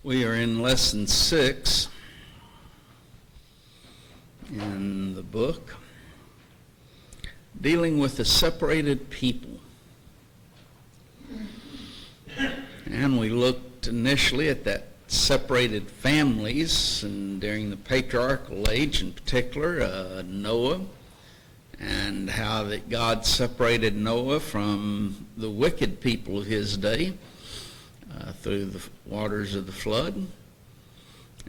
We are in lesson 6 in the book, dealing with the separated people. And we looked initially at that separated families, and during the patriarchal age in particular, Noah, and how that God separated Noah from the wicked people of his day through the waters of the flood,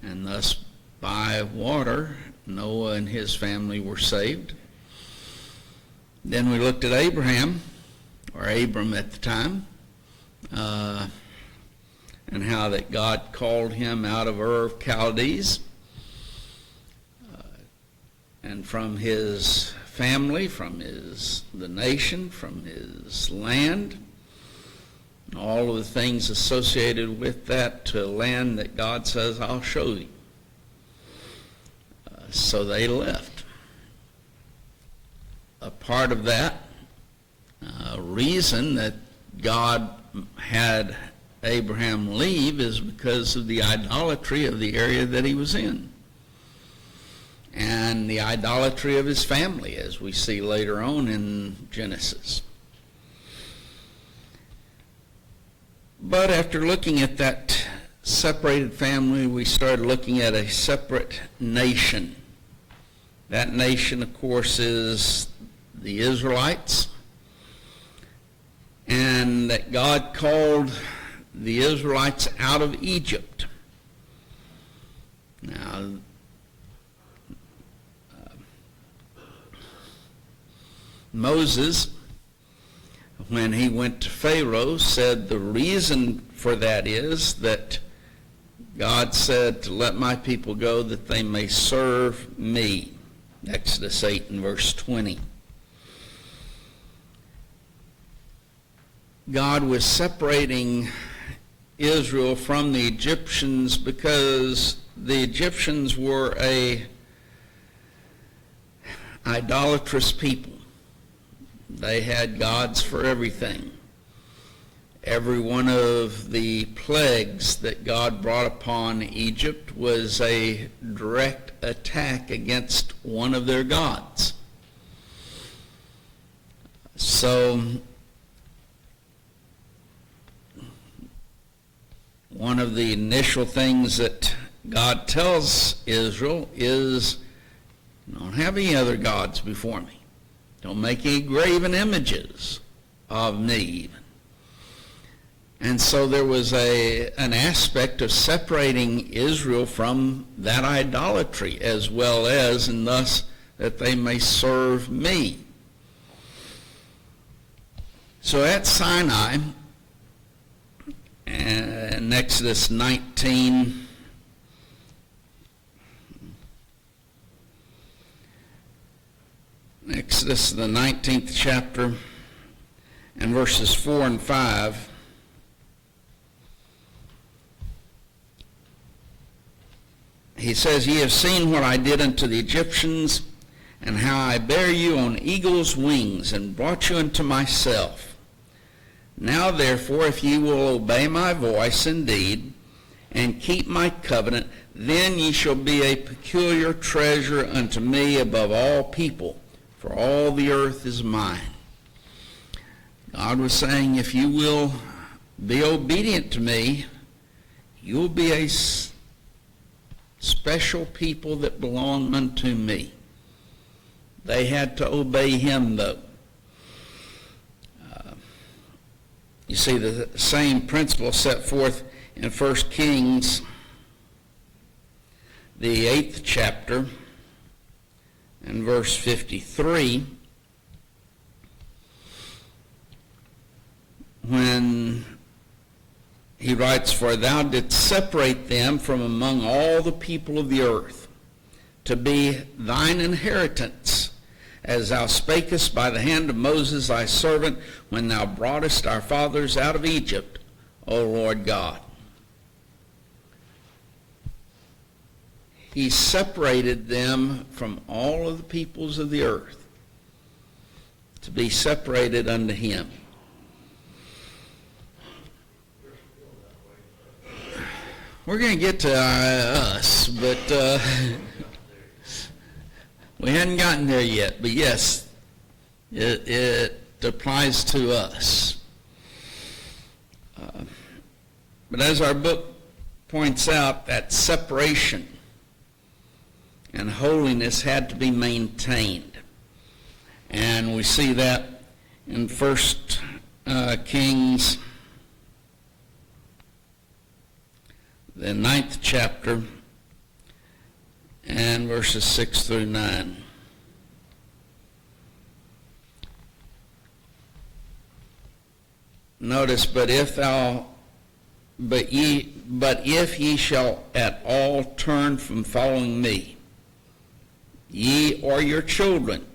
and thus by water Noah and his family were saved. Then we looked at Abraham, or Abram at the time, and how that God called him out of Ur of Chaldees, and from his family, from the nation, from his land, all of the things associated with that, to a land that God says, I'll show you. So they left. A part of that reason that God had Abraham leave is because of the idolatry of the area that he was in, and the idolatry of his family, as we see later on in Genesis. But after looking at that separated family, we started looking at a separate nation. That nation, of course, is the Israelites, and that God called the Israelites out of Egypt. Now, Moses, when he went to Pharaoh, said the reason for that is that God said to let my people go that they may serve me. Exodus 8 and verse 20. God was separating Israel from the Egyptians because the Egyptians were a idolatrous people. They had gods for everything. Every one of the plagues that God brought upon Egypt was a direct attack against one of their gods. So, one of the initial things that God tells Israel is, don't have any other gods before me. Don't make any graven images of me even. And so there was an aspect of separating Israel from that idolatry, as well as, and thus, that they may serve me. So at Sinai, in Exodus 19, Exodus, the 19th chapter, and verses 4 and 5, he says, Ye have seen what I did unto the Egyptians, and how I bare you on eagle's wings, and brought you unto myself. Now therefore, if ye will obey my voice indeed, and keep my covenant, then ye shall be a peculiar treasure unto me above all people, for all the earth is mine. God was saying, if you will be obedient to me, you'll be a special people that belong unto me. They had to obey him, though. You see the same principle set forth in 1 Kings, the 8th chapter, and verse 53, when he writes, For thou didst separate them from among all the people of the earth, to be thine inheritance, as thou spakest by the hand of Moses thy servant, when thou broughtest our fathers out of Egypt, O Lord God. He separated them from all of the peoples of the earth to be separated unto him. We're going to get to us, but we hadn't gotten there yet. But yes, it applies to us. But as our book points out, that separation and holiness had to be maintained. And we see that in 1 Kings, the 9th chapter, and verses 6 through 9. Notice, but if ye shall at all turn from following me, ye or your children,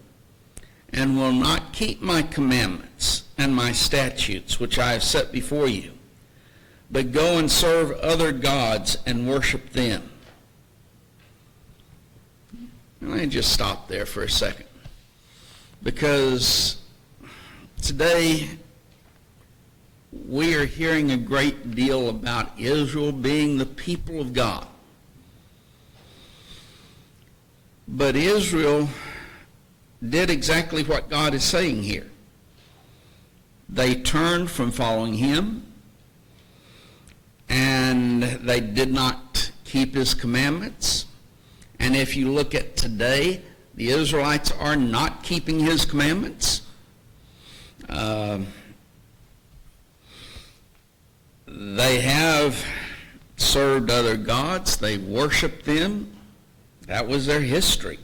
and will not keep my commandments and my statutes which I have set before you, but go and serve other gods and worship them. Let me just stop there for a second, because today we are hearing a great deal about Israel being the people of God. But Israel did exactly what God is saying here. They turned from following him, and they did not keep his commandments. And if you look at today, the Israelites are not keeping his commandments. They have served other gods. They worshiped them. That was their history.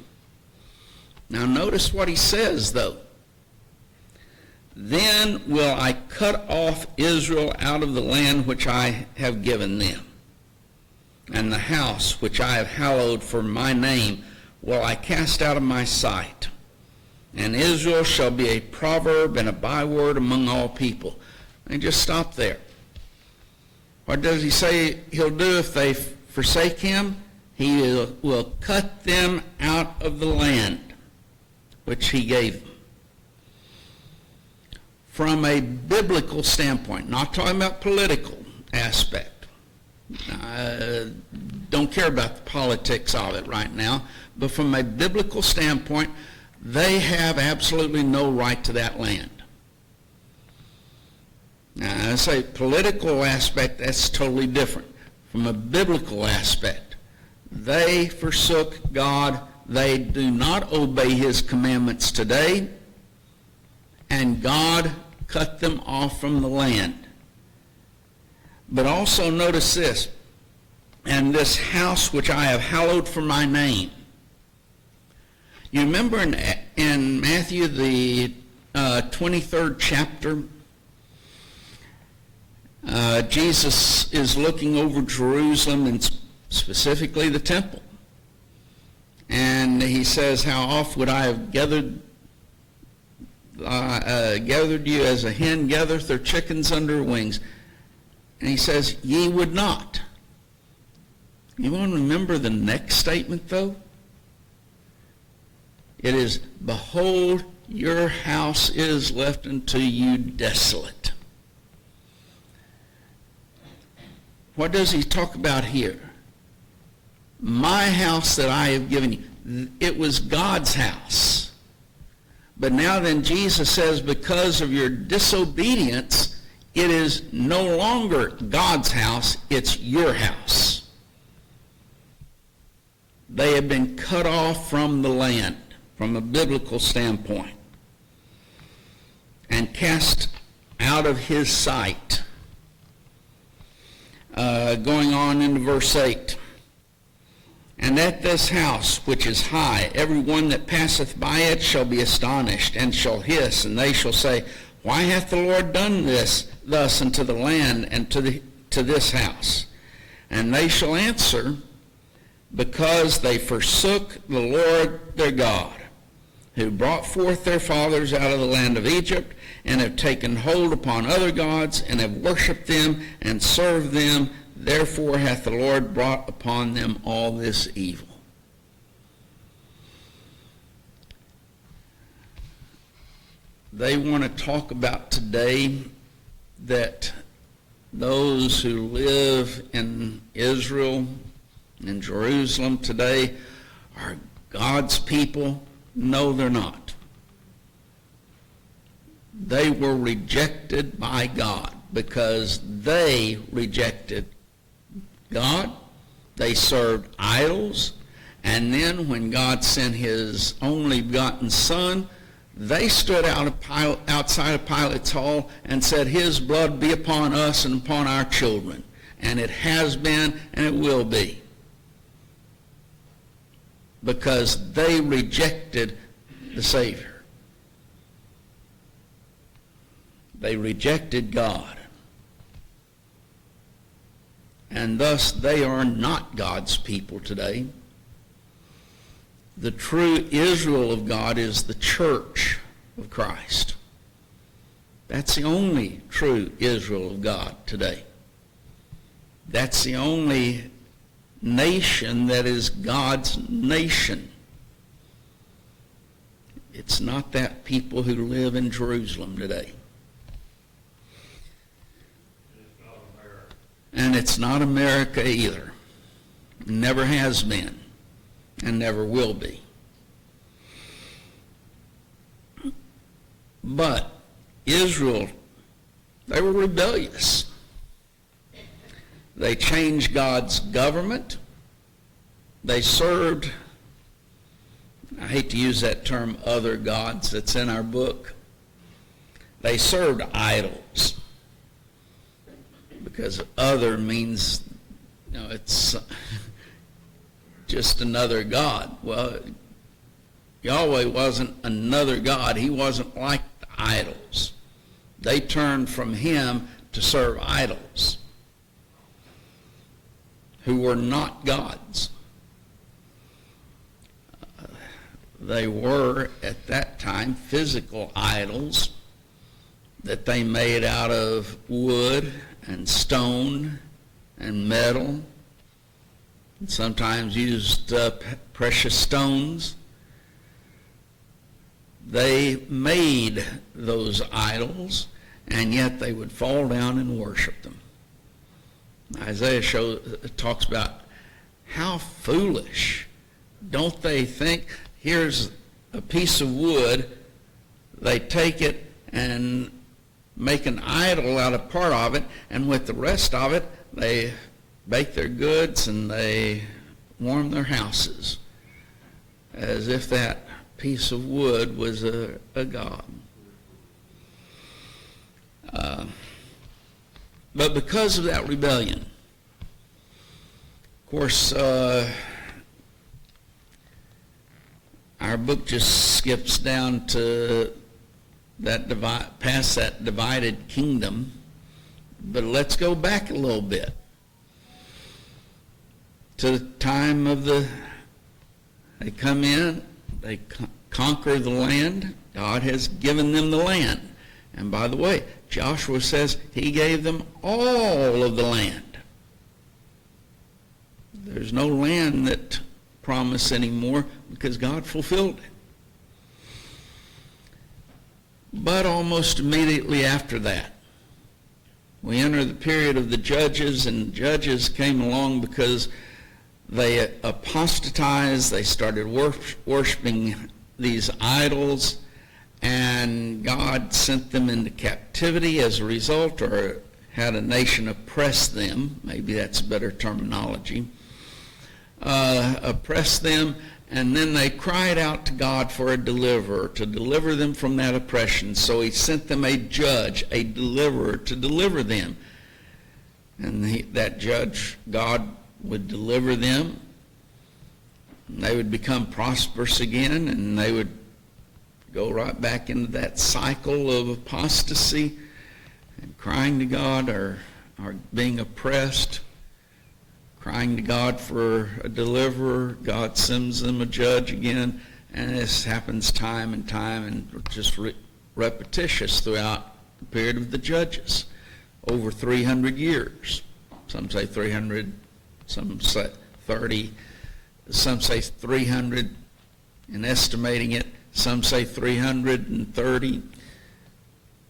Now notice what he says, though. Then will I cut off Israel out of the land which I have given them, and the house which I have hallowed for my name will I cast out of my sight. And Israel shall be a proverb and a byword among all people. And just stop there. What does he say he'll do if they forsake him? He will cut them out of the land which he gave them. From a biblical standpoint, not talking about political aspect. I don't care about the politics of it right now, but from a biblical standpoint, they have absolutely no right to that land. Now, I say political aspect, that's totally different. From a biblical aspect, they forsook God. They do not obey his commandments today, and God cut them off from the land. But also notice this, and this house which I have hallowed for my name. You remember in Matthew, the 23rd chapter, Jesus is looking over Jerusalem, and specifically the temple. And he says, how oft would I have gathered you as a hen gathereth her chickens under her wings. And he says, ye would not. You want to remember the next statement, though? It is, behold, your house is left unto you desolate. What does he talk about here? My house that I have given you. It was God's house. But now then Jesus says, because of your disobedience, it is no longer God's house, it's your house. They have been cut off from the land, from a biblical standpoint, and cast out of his sight. Going on into verse 8. And at this house which is high, every one that passeth by it shall be astonished, and shall hiss, and they shall say, why hath the Lord done this thus unto the land and to this house? And they shall answer, because they forsook the Lord their God, who brought forth their fathers out of the land of Egypt, and have taken hold upon other gods, and have worshipped them, and served them. Therefore hath the Lord brought upon them all this evil. They want to talk about today that those who live in Israel, in Jerusalem today, are God's people? No, they're not. They were rejected by God because they rejected God. They served idols. And then when God sent his only begotten Son, they stood outside of Pilate's hall and said, his blood be upon us and upon our children. And it has been and it will be. Because they rejected the Savior. They rejected God. And thus they are not God's people today. The true Israel of God is the church of Christ. That's the only true Israel of God today. That's the only nation that is God's nation. It's not that people who live in Jerusalem today. And it's not America either. Never has been. And never will be. But Israel, they were rebellious. They changed God's government. They served, I hate to use that term, other gods that's in our book. They served idols. Because other means, it's just another God. Well, Yahweh wasn't another God. He wasn't like the idols. They turned from him to serve idols who were not gods. They were, at that time, physical idols that they made out of wood and stone and metal, and sometimes used precious stones. They made those idols, and yet they would fall down and worship them. Isaiah talks about how foolish. Don't they think, here's a piece of wood, they take it and make an idol out of part of it, and with the rest of it, they bake their goods and they warm their houses, as if that piece of wood was a god. But because of that rebellion, of course, our book just skips down to past that divided kingdom. But let's go back a little bit to the time of they come in, they conquer the land. God has given them the land. And by the way, Joshua says he gave them all of the land. There's no land that promised anymore because God fulfilled it. But almost immediately after that, we enter the period of the judges, and judges came along because they apostatized, they started worshiping these idols, and God sent them into captivity as a result, or had a nation oppress them, maybe that's a better terminology, oppress them, and then they cried out to God for a deliverer to deliver them from that oppression. So he sent them a judge, a deliverer to deliver them. And that judge, God, would deliver them. And they would become prosperous again, and they would go right back into that cycle of apostasy and crying to God, or being oppressed, crying to God for a deliverer. God sends them a judge again, and this happens time and time, and just repetitious throughout the period of the judges, over 300 years. Some say 300, some say 30, some say 300 in estimating it, some say 330.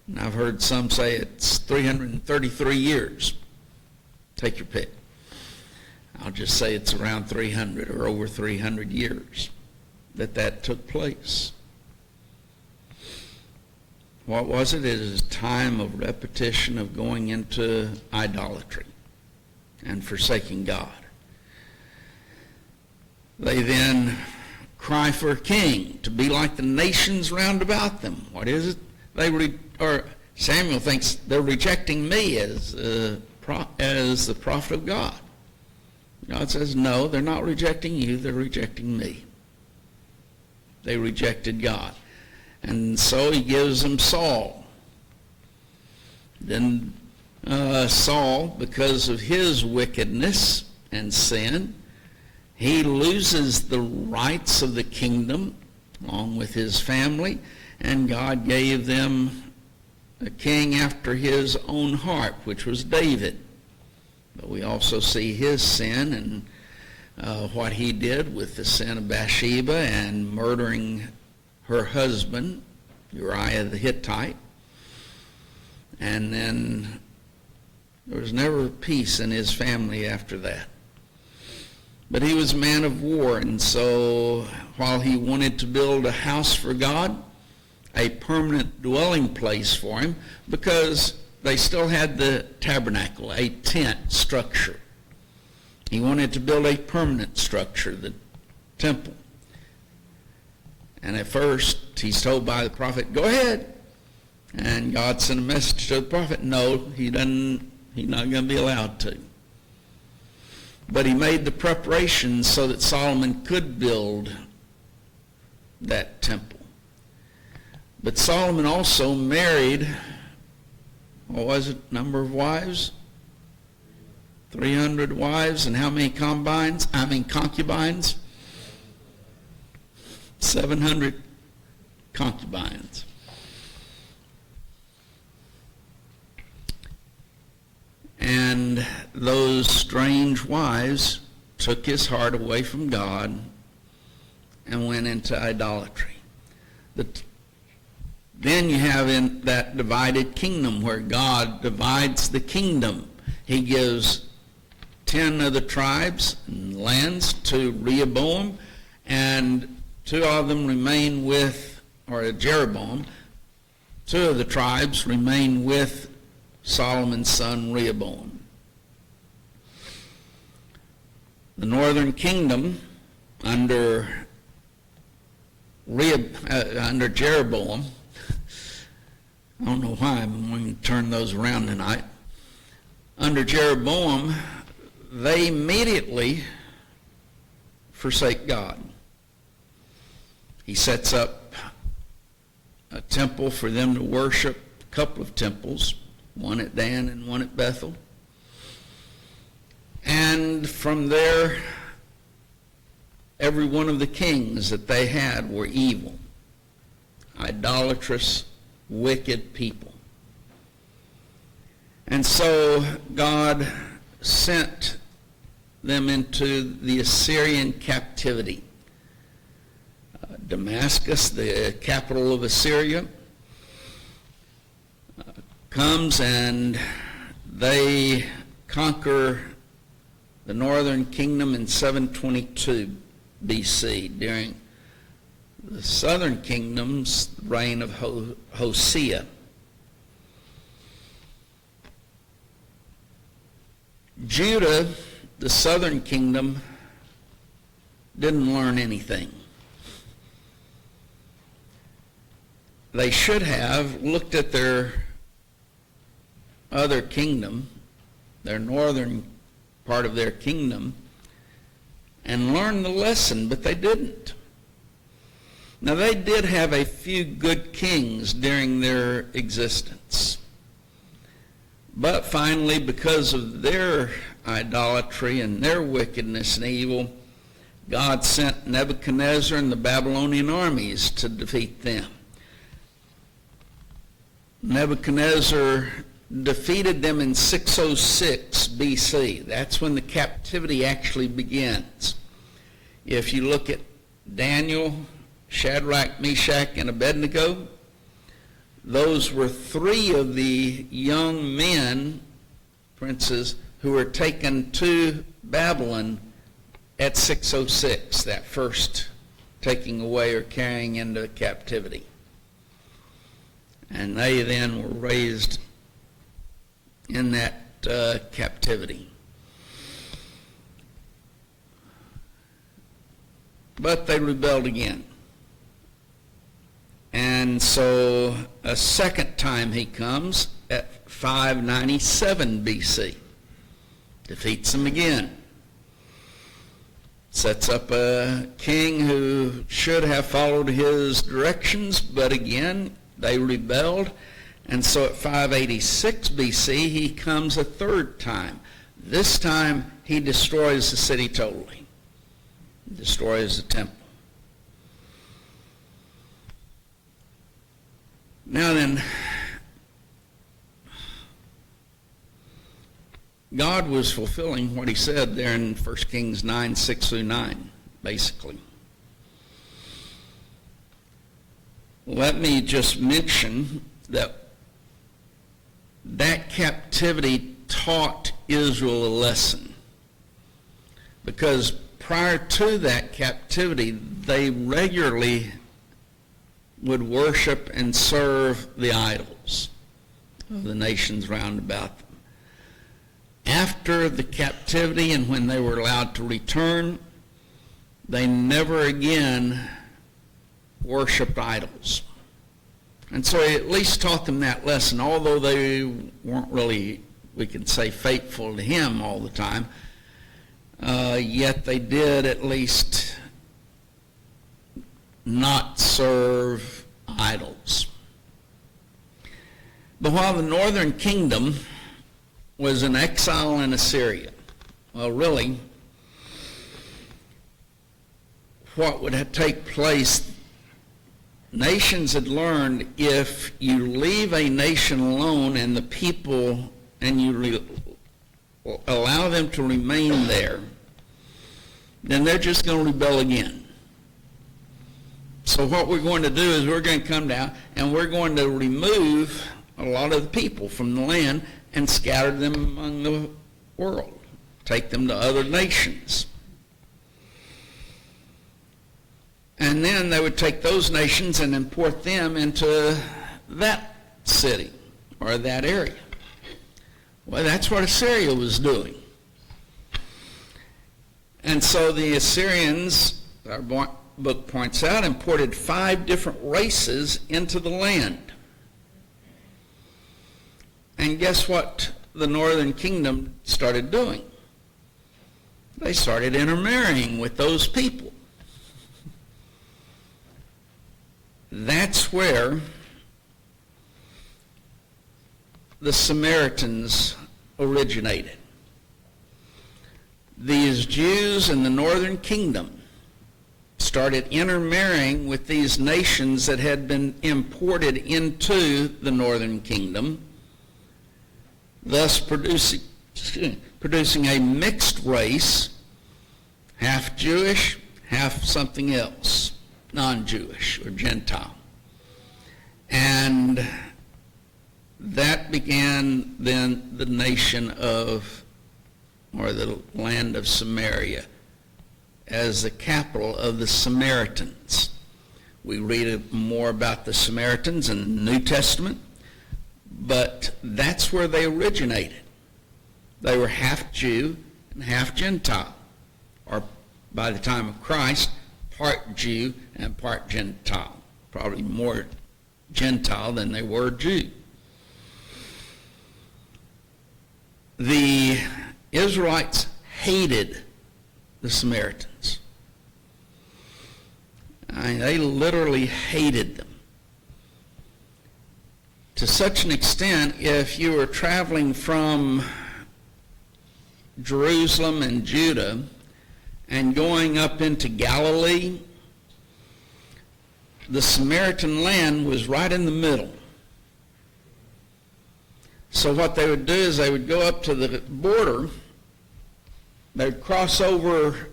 And I've heard some say it's 333 years. Take your pick. I'll just say it's around 300 or over 300 years that took place. What was it? It is a time of repetition of going into idolatry and forsaking God. They then cry for a king to be like the nations round about them. What is it? Samuel thinks they're rejecting me as the prophet of God. God says, no, they're not rejecting you, they're rejecting me. They rejected God. And so he gives them Saul. Then Saul, because of his wickedness and sin, he loses the rights of the kingdom along with his family, and God gave them a king after his own heart, which was David. But we also see his sin and what he did with the sin of Bathsheba and murdering her husband, Uriah the Hittite. And then there was never peace in his family after that. But he was a man of war, and so while he wanted to build a house for God, a permanent dwelling place for him, because they still had the tabernacle, a tent structure. He wanted to build a permanent structure, the temple. And at first, he's told by the prophet, go ahead. And God sent a message to the prophet, no, he's not going to be allowed to. But he made the preparations so that Solomon could build that temple. But Solomon also married, what was it, number of wives? 300 wives, and how many concubines? 700 concubines. And those strange wives took his heart away from God and went into idolatry. Then you have in that divided kingdom where God divides the kingdom. He gives 10 of the tribes and lands to Rehoboam, and 2 of them remain with, or Jeroboam, 2 of the tribes remain with Solomon's son Rehoboam. The northern kingdom under Jeroboam, I don't know why I'm going to turn those around tonight. Under Jeroboam, they immediately forsake God. He sets up a temple for them to worship, a couple of temples, one at Dan and one at Bethel. And from there, every one of the kings that they had were evil, idolatrous, wicked people. And so God sent them into the Assyrian captivity. Damascus, the capital of Assyria, comes and they conquer the northern kingdom in 722 BC during the southern kingdom's reign of Hosea. Judah, the southern kingdom, didn't learn anything. They should have looked at their other kingdom, their northern part of their kingdom, and learned the lesson, but they didn't. Now, they did have a few good kings during their existence. But finally, because of their idolatry and their wickedness and evil, God sent Nebuchadnezzar and the Babylonian armies to defeat them. Nebuchadnezzar defeated them in 606 BC. That's when the captivity actually begins. If you look at Daniel, Shadrach, Meshach, and Abednego, those were three of the young men, princes, who were taken to Babylon at 606, that first taking away or carrying into captivity. And they then were raised in that captivity. But they rebelled again. And so a second time he comes at 597 BC. Defeats them again. Sets up a king who should have followed his directions, but again, they rebelled. And so at 586 BC, he comes a third time. This time, he destroys the city totally. Destroys the temple. Now then, God was fulfilling what he said there in 1 Kings 9, 6 through 9, basically. Let me just mention that captivity taught Israel a lesson. Because prior to that captivity, they regularly would worship and serve the idols of the nations round about them. After the captivity and when they were allowed to return, they never again worshiped idols. And so he at least taught them that lesson, although they weren't really, we could say, faithful to him all the time, yet they did at least not serve idols. But while the northern kingdom was in exile in Assyria, well, really, what would take place, nations had learned if you leave a nation alone and the people, and you allow them to remain there, then they're just going to rebel again. So what we're going to do is we're going to come down and we're going to remove a lot of the people from the land and scatter them among the world, take them to other nations. And then they would take those nations and import them into that city or that area. Well, that's what Assyria was doing. And so the Assyrians, our book points out, imported 5 different races into the land. And guess what the northern kingdom started doing? They started intermarrying with those people. That's where the Samaritans originated. These Jews in the northern kingdom started intermarrying with these nations that had been imported into the northern kingdom, thus producing a mixed race, half Jewish, half something else, non-Jewish or Gentile. And that began then the nation of, or the land of Samaria, as the capital of the Samaritans. We read more about the Samaritans in the New Testament, but that's where they originated. They were half Jew and half Gentile, or by the time of Christ, part Jew and part Gentile, probably more Gentile than they were Jew. The Israelites hated the Samaritans. I mean, they literally hated them. To such an extent, if you were traveling from Jerusalem and Judah and going up into Galilee, the Samaritan land was right in the middle. So what they would do is they would go up to the border, they'd cross over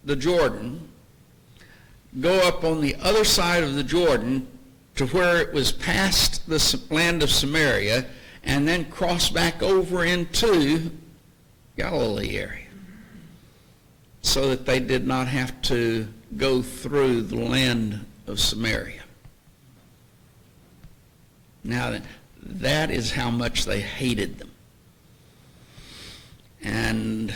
the Jordan, go up on the other side of the Jordan, to where it was past the land of Samaria and then crossed back over into Galilee area, so that they did not have to go through the land of Samaria. Now, that is how much they hated them. And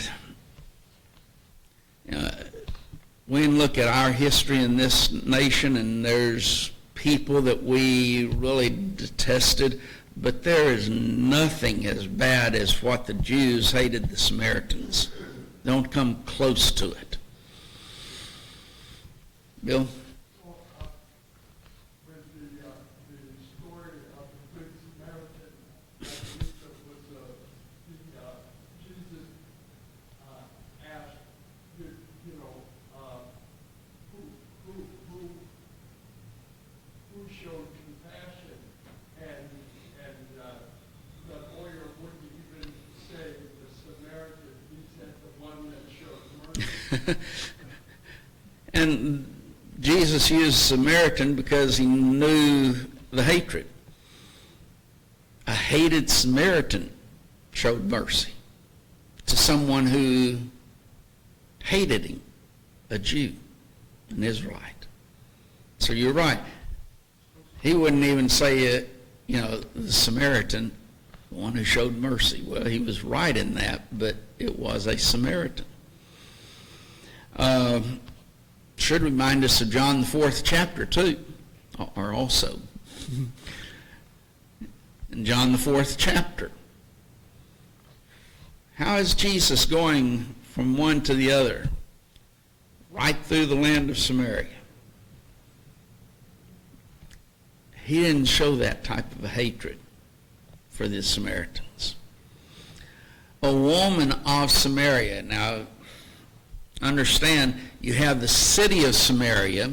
we can look at our history in this nation, and there's people that we really detested, but there is nothing as bad as what the Jews hated the Samaritans. Don't come close to it. Bill? And Jesus used Samaritan because he knew the hatred. A hated Samaritan showed mercy to someone who hated him, a Jew, an Israelite. So you're right. He wouldn't even say, the Samaritan, the one who showed mercy. Well, he was right in that, but it was a Samaritan. Should remind us of John the 4th chapter too, or also. In John the 4th chapter, how is Jesus going from one to the other, right through the land of Samaria? He didn't show that type of a hatred for the Samaritans. A woman of Samaria. Now, understand, you have the city of Samaria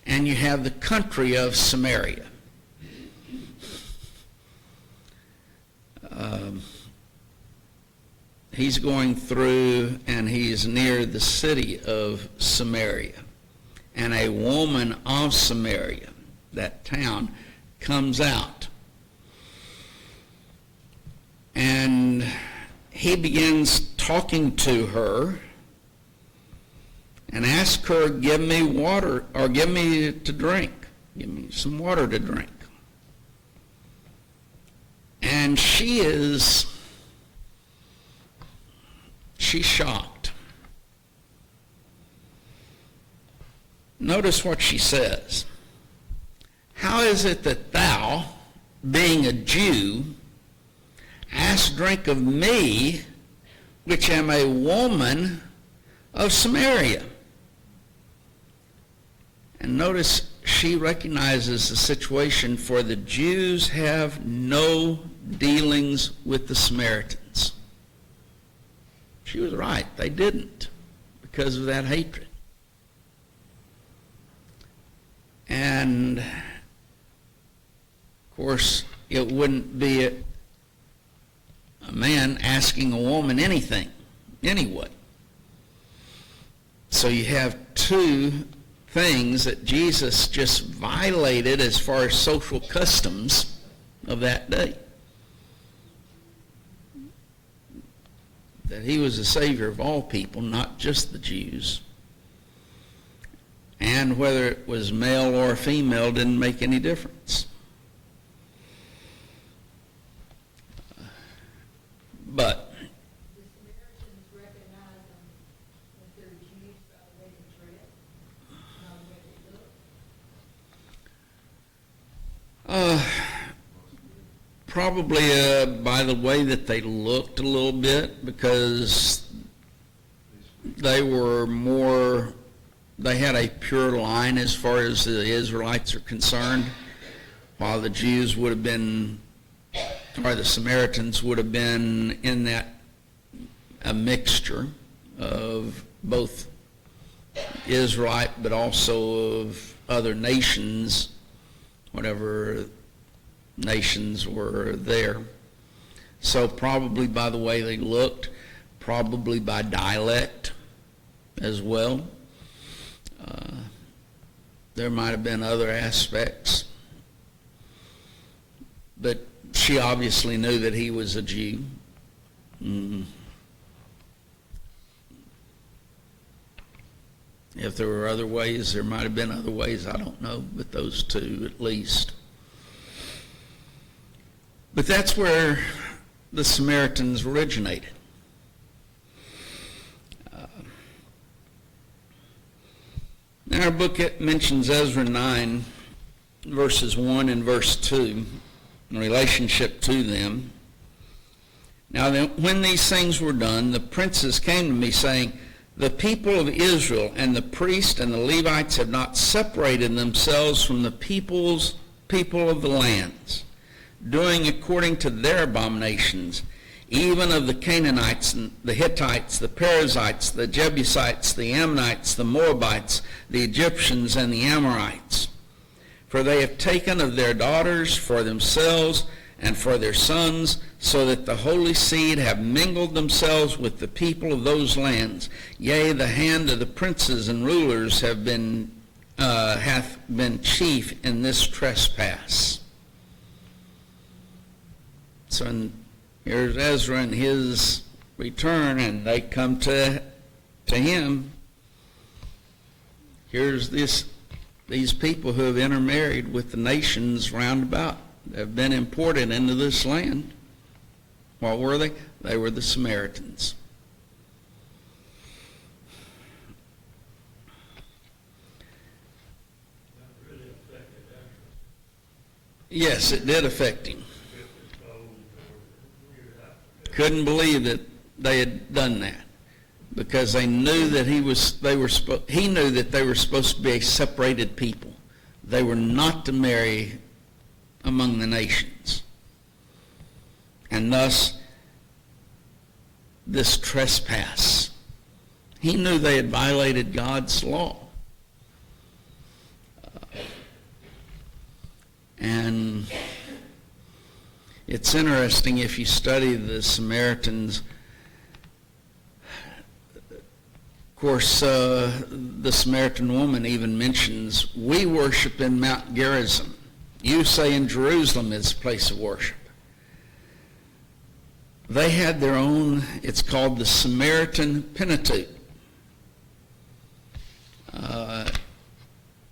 and you have the country of Samaria. He's going through and he's near the city of Samaria. And a woman of Samaria, that town, comes out. And he begins talking to her and asks her, give me water, or give me to drink. Give me some water to drink. And she's shocked. Notice what she says. How is it that thou, being a Jew, ask drink of me, which am a woman of Samaria? And notice she recognizes the situation, for the Jews have no dealings with the Samaritans. She was right. They didn't, because of that hatred. And, of course, it wouldn't be a man asking a woman anything, anyway. So you have two things that Jesus just violated as far as social customs of that day. That he was the Savior of all people, not just the Jews. And whether it was male or female didn't make any difference. But the Samaritans recognize them that they're Jews by the way they dress, not the way they look. Probably by the way that they looked a little bit, because they were more, they had a pure line as far as the Israelites are concerned, while the Jews would have been, or the Samaritans would have been in that a mixture of both Israelite but also of other nations, whatever nations were there. So probably by the way they looked, probably by dialect as well. There might have been other aspects, but she obviously knew that he was a Jew. If there were other ways, there might have been other ways, I don't know, but those two at least. But that's where the Samaritans originated. In our book, it mentions Ezra 9, verses 1 and verse 2, in relationship to them. Now, when these things were done, the princes came to me, saying, the people of Israel and the priests and the Levites have not separated themselves from the people of the lands, doing according to their abominations, even of the Canaanites, and the Hittites, the Perizzites, the Jebusites, the Ammonites, the Moabites, the Egyptians, and the Amorites. For they have taken of their daughters for themselves and for their sons, so that the holy seed have mingled themselves with the people of those lands. Yea, the hand of the princes and rulers hath been chief in this trespass. So here's Ezra and his return, and they come to him. Here's these people who have intermarried with the nations round about, have been imported into this land. What were they? They were the Samaritans. That really affected Ezra. Yes, it did affect him. Couldn't believe that they had done that, because they knew that he knew that they were supposed to be a separated people. They were not to marry among the nations. And thus, this trespass. He knew they had violated God's law. And it's interesting if you study the Samaritans. Of course, the Samaritan woman even mentions, we worship in Mount Gerizim. You say in Jerusalem is a place of worship. They had their own, it's called the Samaritan Pentateuch.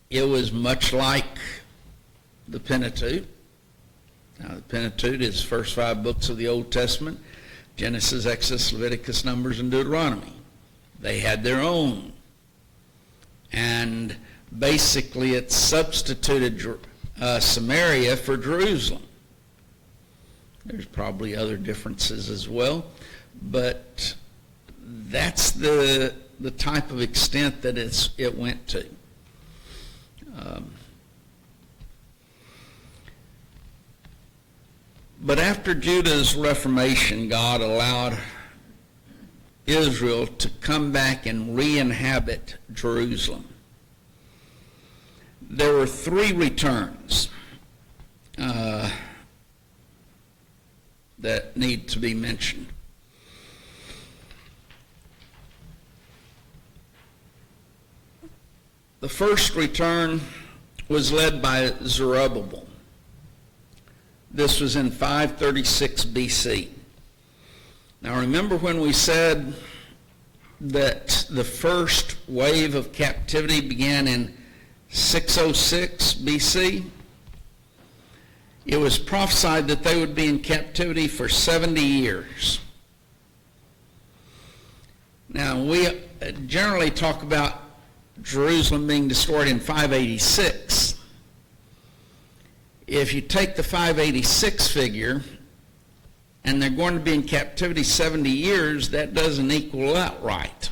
It was much like the Pentateuch. Now, the Pentateuch is the first 5 books of the Old Testament: Genesis, Exodus, Leviticus, Numbers, and Deuteronomy. They had their own. And basically it substituted Samaria for Jerusalem. There's probably other differences as well, but that's the type of extent that it went to. But after Judah's reformation, God allowed Israel to come back and re-inhabit Jerusalem. There were 3 returns that need to be mentioned. The first return was led by Zerubbabel. This was in 536 BC. Now remember when we said that the first wave of captivity began in 606 BC? It was prophesied that they would be in captivity for 70 years. Now we generally talk about Jerusalem being destroyed in 586. If you take the 586 figure and they're going to be in captivity 70 years, that doesn't equal out right.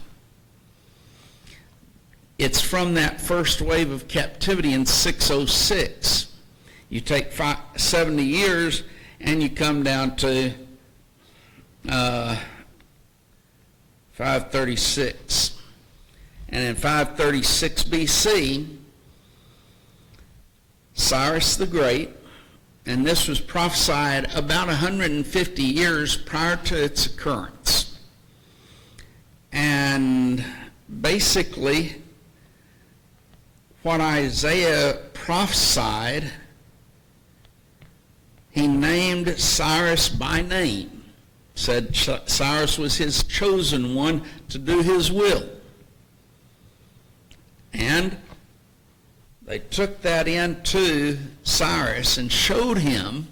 It's from that first wave of captivity in 606. You take 70 years and you come down to 536. And in 536 BC, Cyrus the Great, and this was prophesied about 150 years prior to its occurrence. And basically, what Isaiah prophesied, he named Cyrus by name. Said Cyrus was his chosen one to do his will. And they took that into Cyrus and showed him,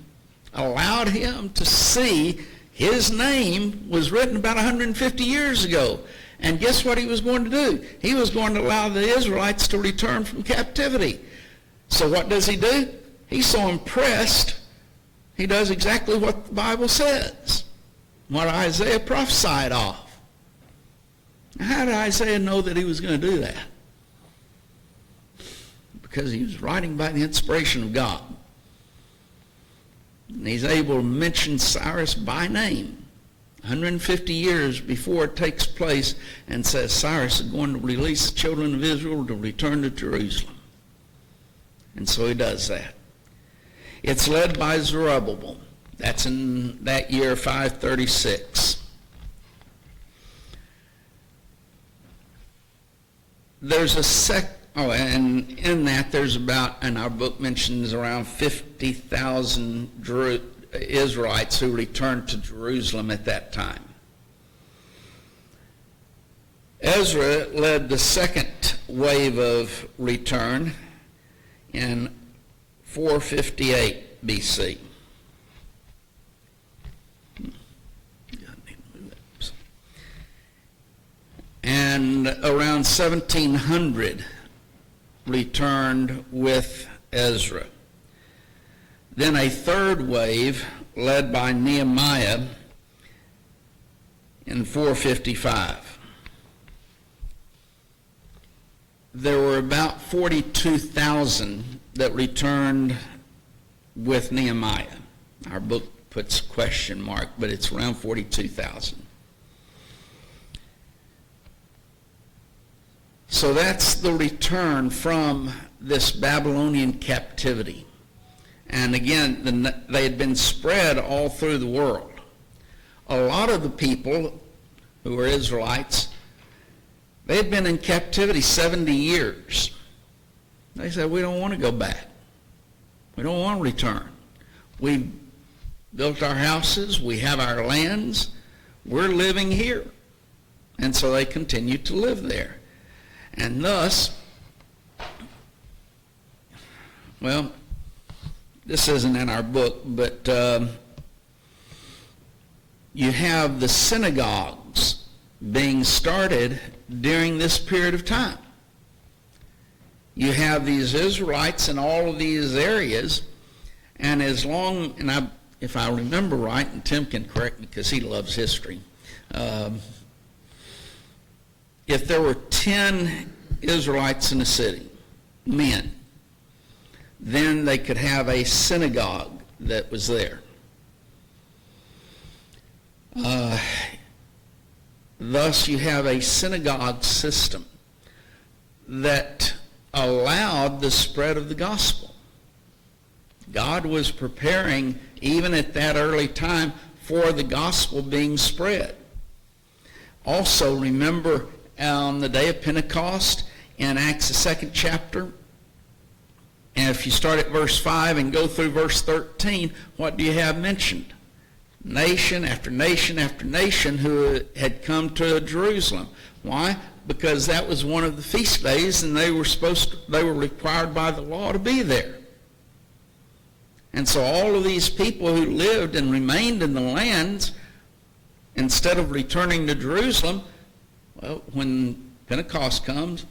allowed him to see his name was written about 150 years ago. And guess what he was going to do? He was going to allow the Israelites to return from captivity. So what does he do? He's so impressed, he does exactly what the Bible says, what Isaiah prophesied of. Now, how did Isaiah know that he was going to do that? Because he was writing by the inspiration of God. And he's able to mention Cyrus by name 150 years before it takes place, and says Cyrus is going to release the children of Israel to return to Jerusalem. And so he does that. It's led by Zerubbabel. That's in that year 536. There's a and in that there's about, and our book mentions around 50,000 Israelites who returned to Jerusalem at that time. Ezra led the second wave of return in 458 BC. And around 1700 returned with Ezra. Then a third wave led by Nehemiah in 455. There were about 42,000 that returned with Nehemiah. Our book puts question mark, but it's around 42,000. So that's the return from this Babylonian captivity. And again, they had been spread all through the world. A lot of the people who were Israelites, they had been in captivity 70 years. They said, we don't want to go back. We don't want to return. We built our houses. We have our lands. We're living here. And so they continued to live there. And thus, well, this isn't in our book, but you have the synagogues being started during this period of time. You have these Israelites in all of these areas, and if I remember right, and Tim can correct me because he loves history, if there were 10 Israelites in a city, men, then they could have a synagogue that was there. Thus, you have a synagogue system that allowed the spread of the gospel. God was preparing, even at that early time, for the gospel being spread. Also, remember on the day of Pentecost in Acts, the 2nd chapter, and if you start at verse 5 and go through verse 13, what do you have mentioned? Nation after nation after nation who had come to Jerusalem. Why? Because that was one of the feast days, and they were required by the law to be there. And so all of these people who lived and remained in the lands, instead of returning to Jerusalem, well, when Pentecost comes,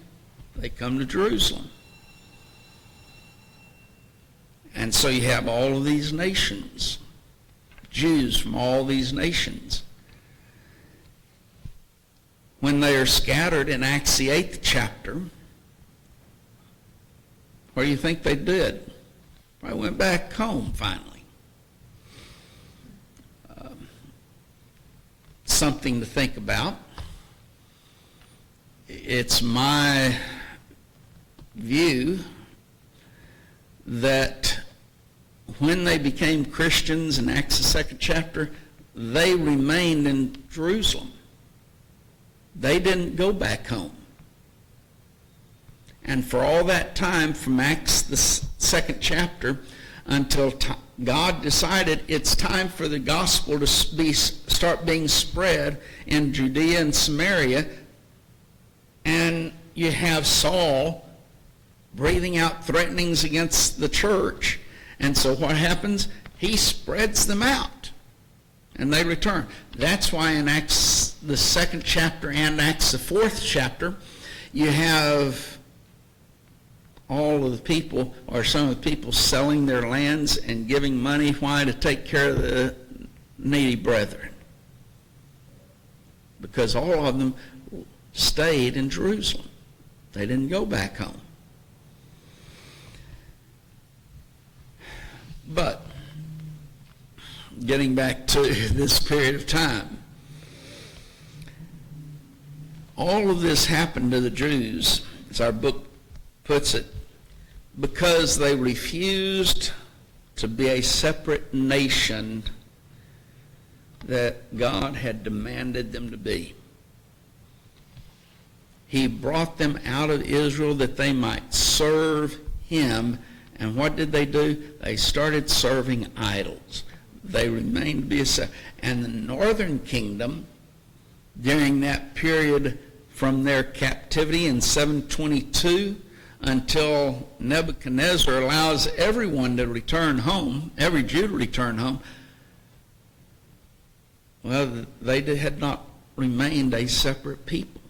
they come to Jerusalem. And so you have all of these nations, Jews from all these nations. When they are scattered in Acts the 8th chapter, what do you think they did? They went back home finally. Something to think about. It's my view that when they became Christians in Acts the 2nd chapter, they remained in Jerusalem. They didn't go back home. And for all that time, from Acts, the second chapter, until God decided it's time for the gospel to start being spread in Judea and Samaria, and you have Saul breathing out threatenings against the church. And so what happens? He spreads them out, and they return. That's why in Acts, the second chapter, and Acts, the fourth chapter, you have all of the people, or some of the people, selling their lands and giving money. Why? To take care of the needy brethren. Because all of them stayed in Jerusalem. They didn't go back home. But getting back to this period of time, all of this happened to the Jews, as our book puts it, because they refused to be a separate nation that God had demanded them to be. He brought them out of Israel that they might serve him. And what did they do? They started serving idols. They remained to be a separate. And the northern kingdom, during that period from their captivity in 722 until Nebuchadnezzar allows everyone to return home, every Jew to return home, well, they had not remained a separate people.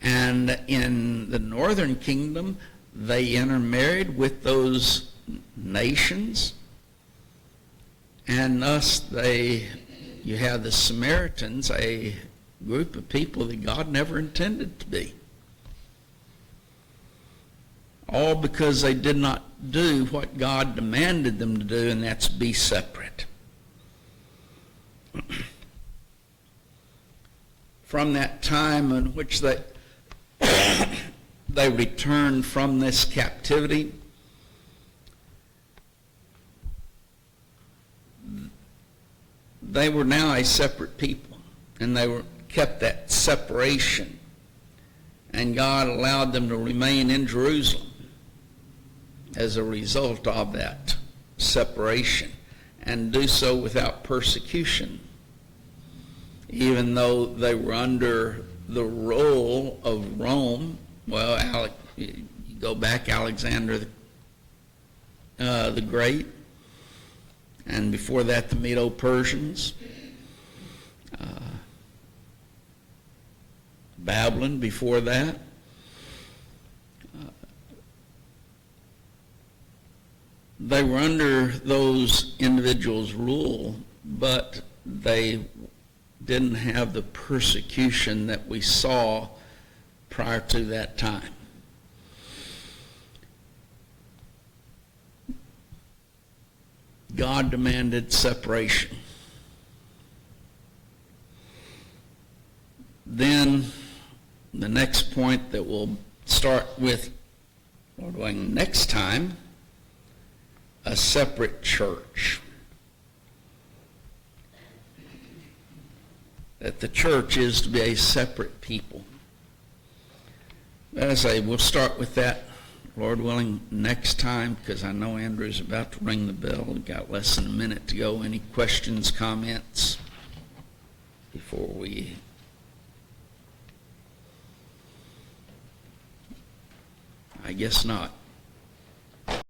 And in the northern kingdom, they intermarried with those nations, and thus you have the Samaritans, a group of people that God never intended to be. All because they did not do what God demanded them to do, and that's be separate. From that time in which they returned from this captivity, they were now a separate people, and they kept that separation, and God allowed them to remain in Jerusalem as a result of that separation, and do so without persecution, even though they were under the rule of Rome. Well, you go back, Alexander the Great, and before that the Medo-Persians, Babylon before that. They were under those individuals' rule, but they didn't have the persecution that we saw prior to that time. God demanded separation. Then the next point that we'll start with, Lord willing, next time, a separate church. That the church is to be a separate people. As I say, we'll start with that, Lord willing, next time, because I know Andrew's about to ring the bell. We've got less than a minute to go. Any questions, comments before we... I guess not.